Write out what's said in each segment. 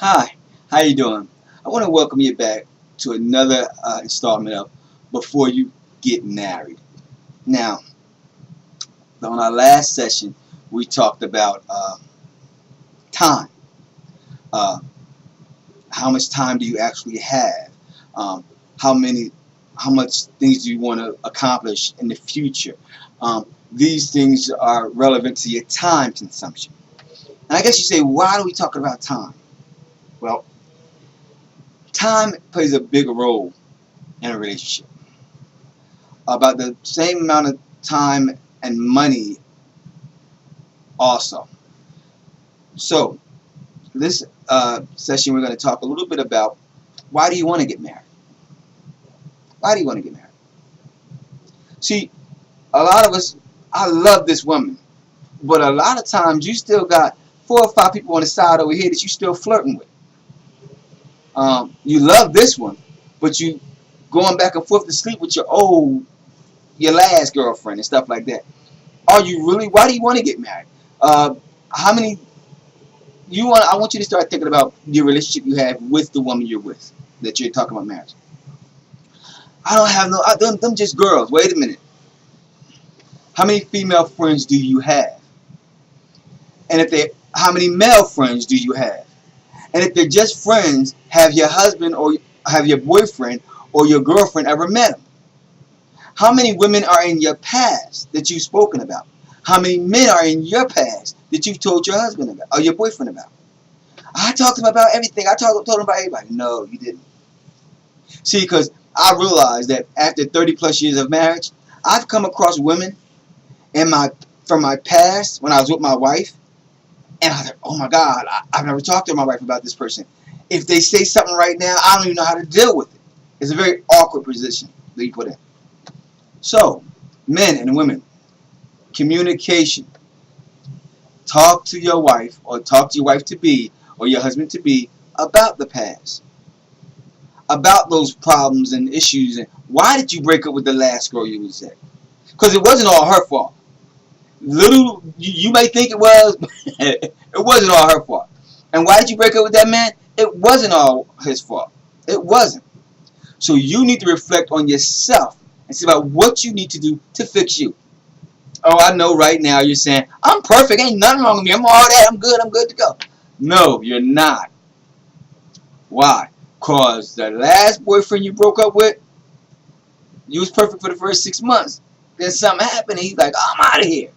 Hi, how you doing? I want to welcome you back to another installment of Before You Get Married. Now, on our last session, we talked about time. Uh, how much time do you actually have? Um, how many, how much things do you want to accomplish in the future? These things are relevant to your time consumption. And I guess you say, why are we talking about time? Well, time plays a big role in a relationship. About the same amount of time and money also. So this session we're going to talk a little bit about why do you want to get married? Why do you want to get married? See, a lot of us, I love this woman, but a lot of times you still got 4 or 5 people on the side over here that you still flirting with. You love this one, but you going back and forth to sleep with your last girlfriend and stuff like that. Are you really? Why do you want to get married? Uh, how many I want you to start thinking about your relationship you have with the woman you're with that you're talking about marriage. I don't have no them just girls. Wait a minute. How many female friends do you have? And if they how many male friends do you have? And if they're just friends, have your husband or have your boyfriend or your girlfriend ever met them? How many women are in your past that you've spoken about? How many men are in your past that you've told your husband about or your boyfriend about? I talked to him about everything. Told him about everybody. No, you didn't. See, because I realized that after 30 plus years of marriage, I've come across women from my past when I was with my wife, and I was like, oh my God, I've never talked to my wife about this person. If they say something right now, I don't even know how to deal with it. It's a very awkward position that you put in. So, men and women, communication. Talk to your wife or talk to your wife to be or your husband to be about the past, about those problems and issues, and why did you break up with the last girl you was at? Because it wasn't all her fault. You may think it was, but it wasn't all her fault. And why did you break up with that man? It wasn't all his fault. It wasn't. So you need to reflect on yourself and see about what you need to do to fix you. Oh, I know right now you're saying, I'm perfect, ain't nothing wrong with me, I'm all that, I'm good to go. No, you're not. Why? Because the last boyfriend you broke up with, you was perfect for the first 6 months. Then something happened and he's like, oh, I'm out of here.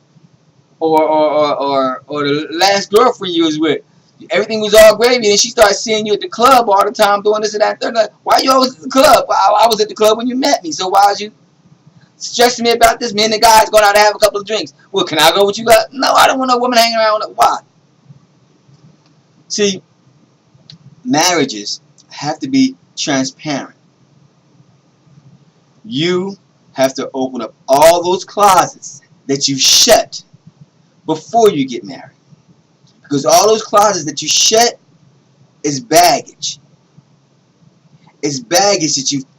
Or the last girlfriend you was with, everything was all gravy and she started seeing you at the club all the time doing this and that. They're like, why you always at the club? I was at the club when you met me, so why was you stressing me about this? Me and the guys going out to have a couple of drinks. Well, can I go with you guys? No, I don't want no woman hanging around with her. Why? See, marriages have to be transparent. You have to open up all those closets that you shut before you get married. Because all those closets that you shut is baggage. It's baggage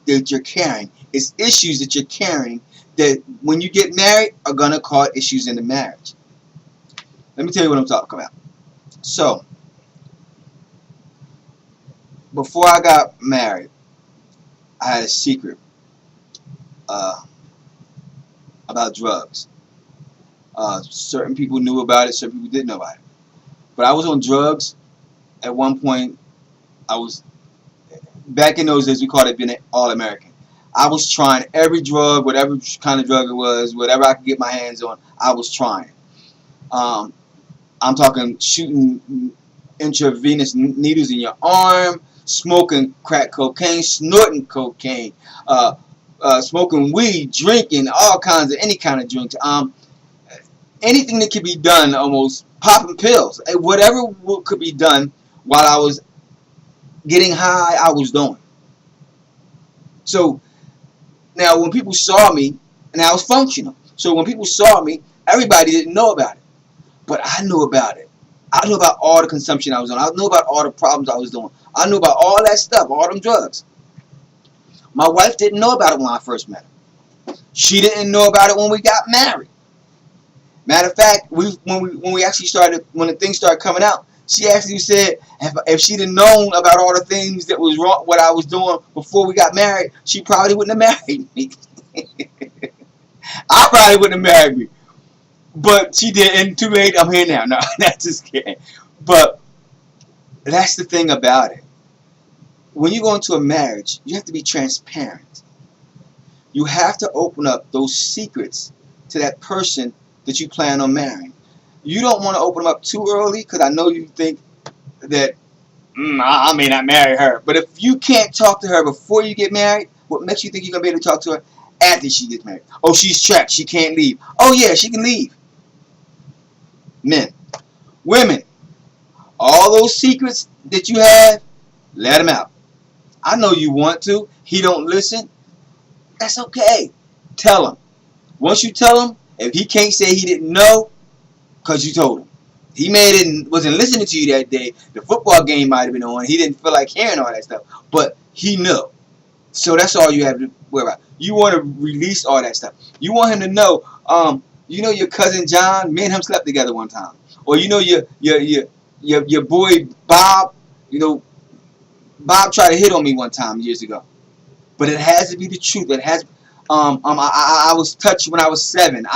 that you're carrying. It's issues that you're carrying that when you get married are going to cause issues in the marriage. Let me tell you what I'm talking about. So, before I got married, I had a secret about drugs. Certain people knew about it, certain people didn't know about it. But I was on drugs at one point. I was, back in those days, we called it being an all-American. I was trying every drug, whatever kind of drug it was, whatever I could get my hands on, I was trying. I'm talking shooting intravenous needles in your arm, smoking crack cocaine, snorting cocaine, smoking weed, drinking all kinds of any kind of drink. Anything that could be done, almost popping pills, whatever could be done while I was getting high, I was doing. So now when people saw me, and I was functional. So when people saw me, everybody didn't know about it, but I knew about it. I knew about all the consumption I was on. I knew about all the problems I was doing. I knew about all that stuff, all them drugs. My wife didn't know about it when I first met her. She didn't know about it when we got married. Matter of fact, when the things started coming out, She actually said if she'd have known about all the things that was wrong, what I was doing before we got married, she probably wouldn't have married me. I probably wouldn't have married me. But she did, and too late, I'm here now. No, that's just kidding. But that's the thing about it. When you go into a marriage, you have to be transparent. You have to open up those secrets to that person that you plan on marrying. You don't want to open them up too early, because I know you think that I may not marry her. But if you can't talk to her before you get married, what makes you think you're going to be able to talk to her after she gets married? Oh, she's trapped. She can't leave. Oh, yeah, she can leave. Men. Women. All those secrets that you have, let them out. I know you want to. He don't listen. That's okay. Tell him. Once you tell him, if he can't say he didn't know, because you told him. He wasn't listening to you that day. The football game might have been on. He didn't feel like hearing all that stuff. But he knew. So that's all you have to worry about. You want to release all that stuff. You want him to know, your cousin John, me and him slept together one time. Or your boy Bob, Bob tried to hit on me one time years ago. But it has to be the truth. It has I was touched when I was 7.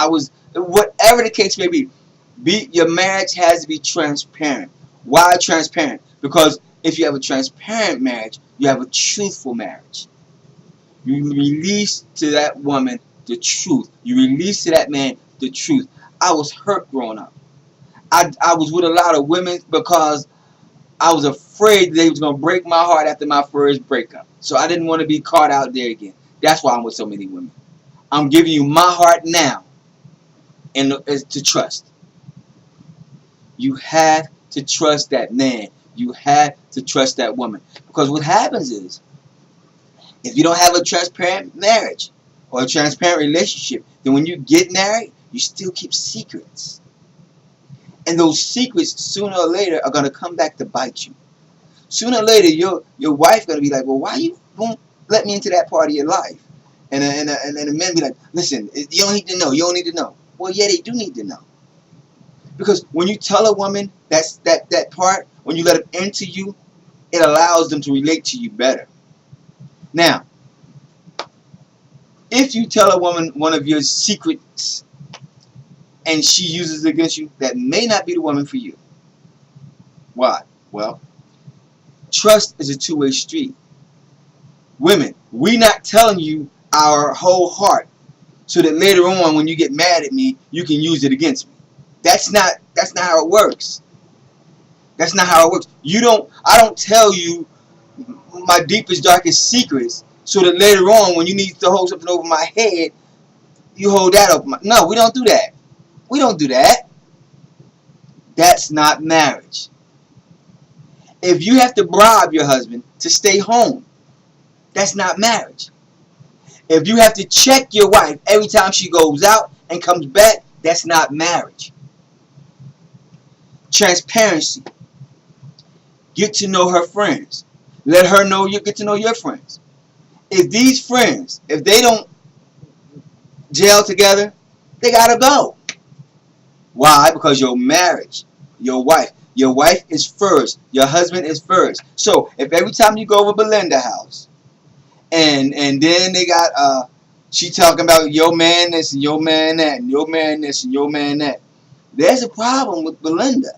Whatever the case may be. Your marriage has to be transparent. Why transparent? Because if you have a transparent marriage, you have a truthful marriage. You release to that woman the truth. You release to that man the truth. I was hurt growing up. I was with a lot of women because I was afraid they was going to break my heart after my first breakup. So I didn't want to be caught out there again. That's why I'm with so many women. I'm giving you my heart now and to trust. You have to trust that man. You have to trust that woman. Because what happens is, if you don't have a transparent marriage or a transparent relationship, then when you get married, you still keep secrets. And those secrets, sooner or later, are going to come back to bite you. Sooner or later, your wife's going to be like, well, why you won't let me into that part of your life? And the men be like, listen, you don't need to know. You don't need to know. Well, yeah, they do need to know. Because when you tell a woman that part, when you let them into you, it allows them to relate to you better. Now, if you tell a woman one of your secrets and she uses it against you, that may not be the woman for you. Why? Well, trust is a two-way street. Women, we're not telling you our whole heart so that later on when you get mad at me, you can use it against me. That's not how it works. That's not how it works. I don't tell you my deepest, darkest secrets so that later on when you need to hold something over my head, you hold that over No, we don't do that. We don't do that. That's not marriage. If you have to bribe your husband to stay home, that's not marriage. If you have to check your wife every time she goes out and comes back, that's not marriage. Transparency. Get to know her friends. Let her know you get to know your friends. If these friends, if they don't gel together, they gotta go. Why? Because your marriage, your wife is first. Your husband is first. So if every time you go over Belinda's house, and then they got she talking about your man this and your man that and your man this and your man that, there's a problem with Belinda.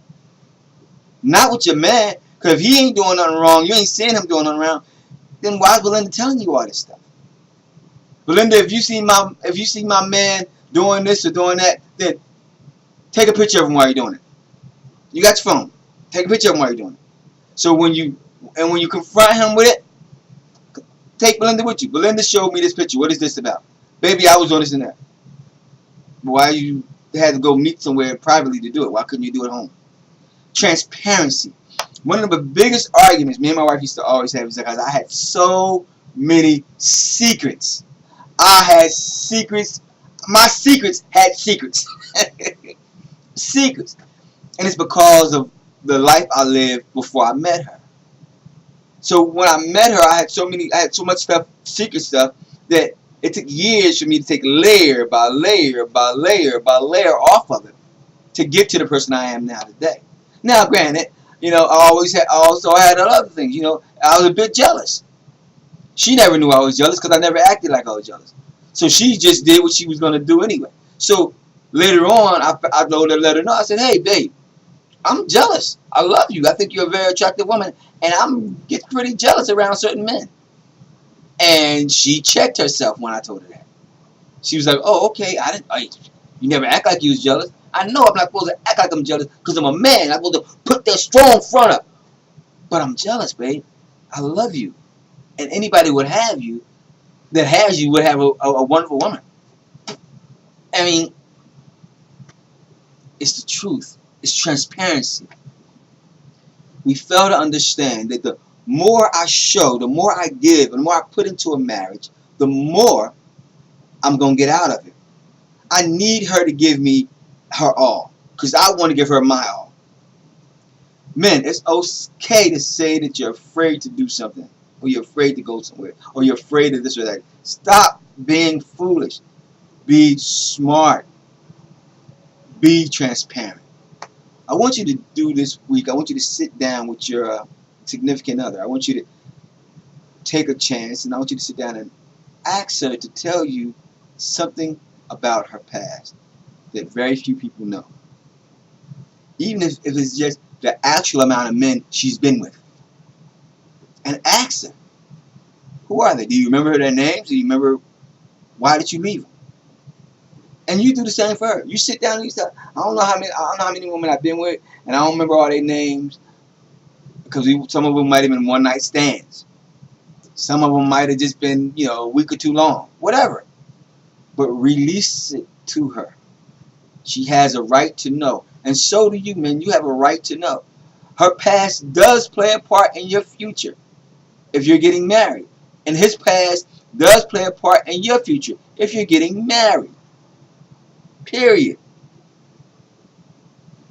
Not with your man, because if he ain't doing nothing wrong, you ain't seeing him doing nothing wrong, then why is Belinda telling you all this stuff? Belinda, if you see my man doing this or doing that, then take a picture of him while you're doing it. You got your phone. Take a picture of him while you're doing it. So when you confront him with it, take Belinda with you. Belinda showed me this picture. What is this about? Baby, I was doing this and that. Why you had to go meet somewhere privately to do it? Why couldn't you do it at home? Transparency. One of the biggest arguments me and my wife used to always have is because I had so many secrets. I had secrets. My secrets had secrets. Secrets. And it's because of the life I lived before I met her. So when I met her, I had so much stuff, secret stuff, that it took years for me to take layer by layer by layer by layer off of it to get to the person I am now today. Now, granted, You know, I also had other things. You know, I was a bit jealous. She never knew I was jealous because I never acted like I was jealous. So she just did what she was going to do anyway. So later on, I let her know. I said, hey, babe, I'm jealous. I love you. I think you're a very attractive woman. And I'm get pretty jealous around certain men. And she checked herself when I told her that. She was like, oh, okay. You never act like you was jealous. I know I'm not supposed to act like I'm jealous because I'm a man. I'm supposed to put that strong front up. But I'm jealous, babe. I love you. And anybody would have you that has you would have a wonderful woman. I mean, it's the truth. It's transparency. We fail to understand that the more I show, the more I give, and the more I put into a marriage, the more I'm going to get out of it. I need her to give me her all because I want to give her my all. Men, it's okay to say that you're afraid to do something, or you're afraid to go somewhere, or you're afraid of this or that. Stop being foolish. Be smart. Be transparent. I want you to do this week, I want you to sit down with your significant other. I want you to take a chance, and I want you to sit down and ask her to tell you something about her past that very few people know. Even if it's just the actual amount of men she's been with. And ask her, who are they? Do you remember their names? Do you remember why did you leave them? And you do the same for her. You sit down and you say, I don't know how many women I've been with, and I don't remember all their names because some of them might have been one night stands. Some of them might have just been, you know, a week or two long. Whatever. But release it to her. She has a right to know. And so do you, men. You have a right to know. Her past does play a part in your future if you're getting married. And his past does play a part in your future if you're getting married. Period.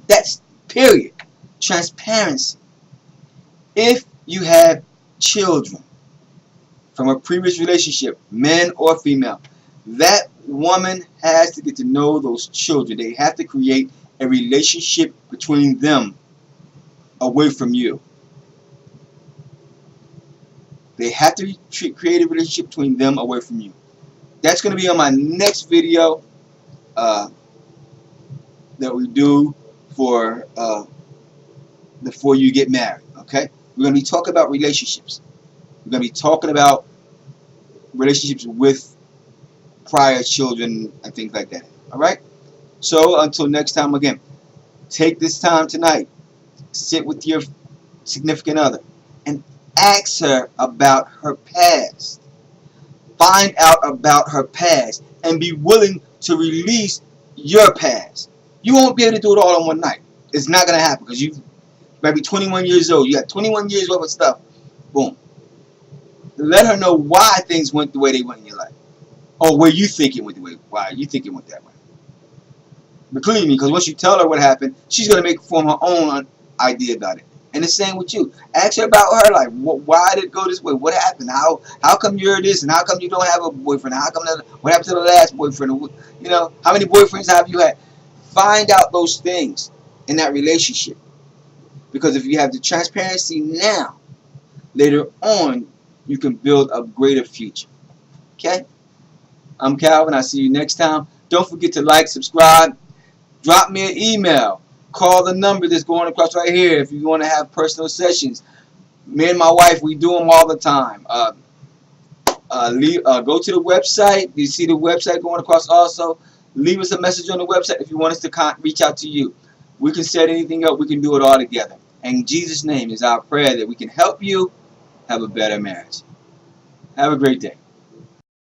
That's period. Transparency. If you have children from a previous relationship, men or female, that woman has to get to know those children. They have to create a relationship between them away from you. They have to create a relationship between them away from you. That's going to be on my next video that we do for before you get married. Okay, we're going to be talking about relationships. We're going to be talking about relationships with prior children and things like that. All right. So until next time, again, take this time tonight, sit with your significant other, and ask her about her past. Find out about her past and be willing to release your past. You won't be able to do it all in one night. It's not going to happen because you might be 21 years old. You got 21 years worth of stuff. Boom. Let her know why things went the way they went in your life. Or where you think it went the way, why you think it went that way. But believe me, because once you tell her what happened, she's going to form her own idea about it. And the same with you. Ask her about her life. Why did it go this way? What happened? How come you're this? And how come you don't have a boyfriend? How come what happened to the last boyfriend? You know, how many boyfriends have you had? Find out those things in that relationship. Because if you have the transparency now, later on, you can build a greater future. Okay? I'm Calvin. I'll see you next time. Don't forget to like, subscribe, drop me an email. Call the number that's going across right here if you want to have personal sessions. Me and my wife, we do them all the time. Go to the website. You see the website going across also. Leave us a message on the website if you want us to reach out to you. We can set anything up. We can do it all together. And in Jesus' name is our prayer that we can help you have a better marriage. Have a great day.